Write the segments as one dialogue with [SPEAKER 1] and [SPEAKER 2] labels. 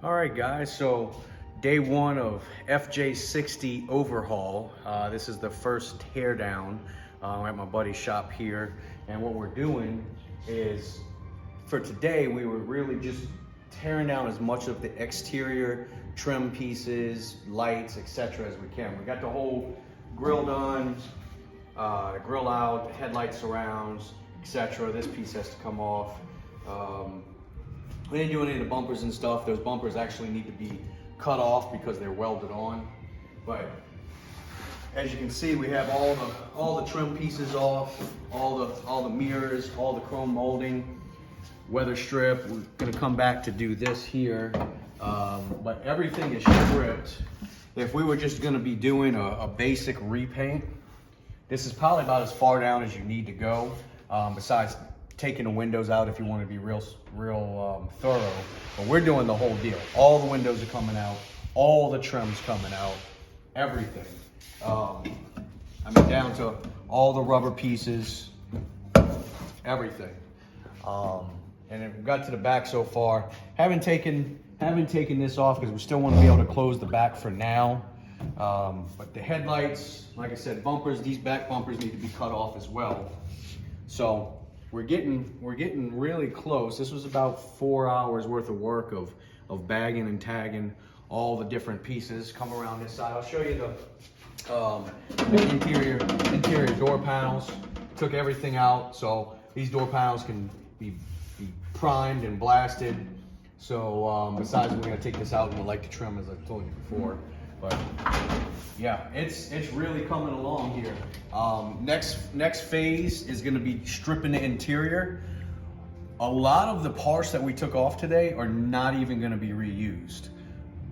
[SPEAKER 1] All right, guys, so day one of FJ60 overhaul. This is the first tear down at my buddy's shop here. And what we're doing is, for today, we were really just tearing down as much of the exterior trim pieces, lights, etc. as we can. We got the whole grill done, grill out, headlight surrounds, etc. This piece has to come off. We didn't do any of the bumpers and stuff. Those bumpers actually need to be cut off because they're welded on. But as you can see, we have all the trim pieces off, all the mirrors, all the chrome molding, weather strip. We're gonna come back to do this here, but everything is stripped. If we were just gonna be doing a basic repaint, this is probably about as far down as you need to go, besides taking the windows out if you want to be real thorough. But we're doing the whole deal. All the windows are coming out, all the trim's coming out, everything. I mean, down to all the rubber pieces, everything. And if we got to the back so far, haven't taken this off because we still want to be able to close the back for now. But the headlights, like I said, bumpers, these back bumpers need to be cut off as well. So we're getting really close. This was about 4 hours worth of work of bagging and tagging all the different pieces. Come around this side. I'll show you the interior door panels. Took everything out, so these door panels can be primed and blasted. So besides, we're gonna take this out and we'll like to trim, as I told you before. But yeah, it's really coming along here. Next phase is gonna be stripping the interior. A lot of the parts that we took off today are not even gonna be reused.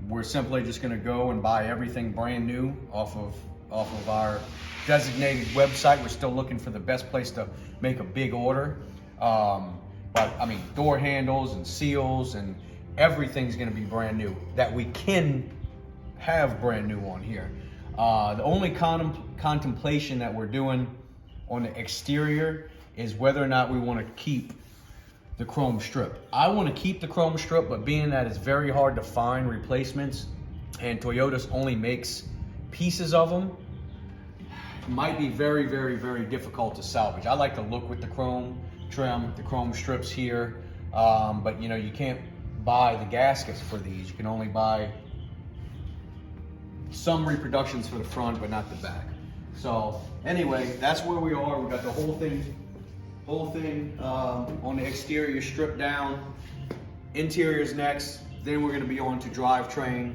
[SPEAKER 1] We're simply just gonna go and buy everything brand new off of our designated website. We're still looking for the best place to make a big order. But I mean, door handles and seals and everything's gonna be brand new that we can have brand new on here. The only contemplation that we're doing on the exterior is whether or not we want to keep the chrome strip. I want to keep the chrome strip, but being that it's very hard to find replacements and Toyota's only makes pieces of them, it might be very, very, very difficult to salvage. I like to look with the chrome trim, the chrome strips here, but you know, you can't buy the gaskets for these. You can only buy some reproductions for the front, but not the back. So anyway, that's where we are. We got the whole thing on the exterior stripped down. Interior's next. Then we're going to be on to drivetrain.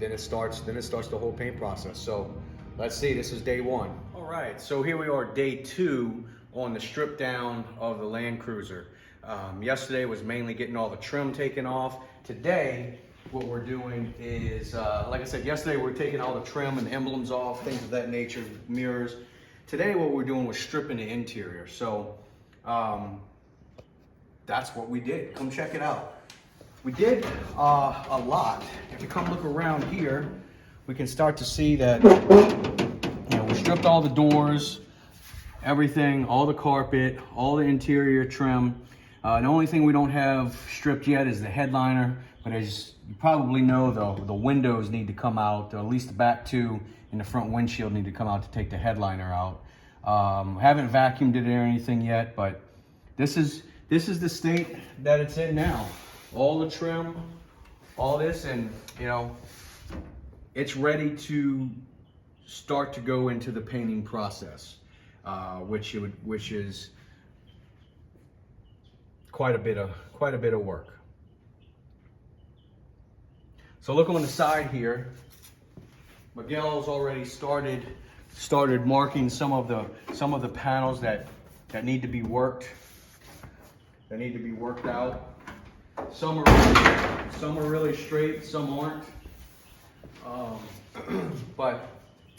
[SPEAKER 1] Then it starts the whole paint process. So let's see. This is day one. All right. So here we are, day two on the strip down of the Landcruiser. Yesterday was mainly getting all the trim taken off. Today, what we're doing is, like I said, yesterday we were taking all the trim and emblems off, things of that nature, mirrors. Today what we're doing was stripping the interior. So that's what we did. Come check it out. We did a lot. If you come look around here, we can start to see that, you know, we stripped all the doors, everything, all the carpet, all the interior trim. The only thing we don't have stripped yet is the headliner, but as you probably know, the windows need to come out, or at least the back two and the front windshield need to come out to take the headliner out. Haven't vacuumed it or anything yet, but this is the state that it's in now. All the trim, all this, and you know, it's ready to start to go into the painting process, which is quite a bit of work. So look on the side here. Miguel's already started marking some of the panels that need to be worked. That need to be worked out. Some are really straight, some aren't. But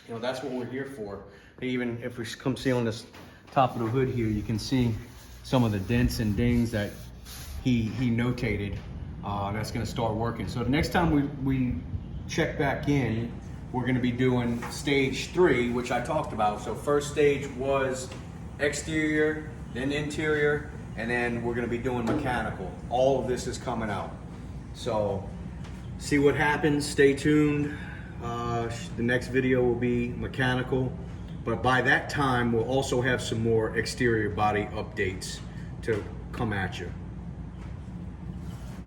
[SPEAKER 1] you know, that's what we're here for. Even if we come see on this top of the hood here, you can see some of the dents and dings that he notated. That's going to start working. So the next time we check back in, we're going to be doing stage 3, which I talked about. So first stage was exterior, then interior, and then we're gonna be doing mechanical. All of this is coming out. So see what happens, stay tuned. The next video will be mechanical, but by that time we'll also have some more exterior body updates to come at you.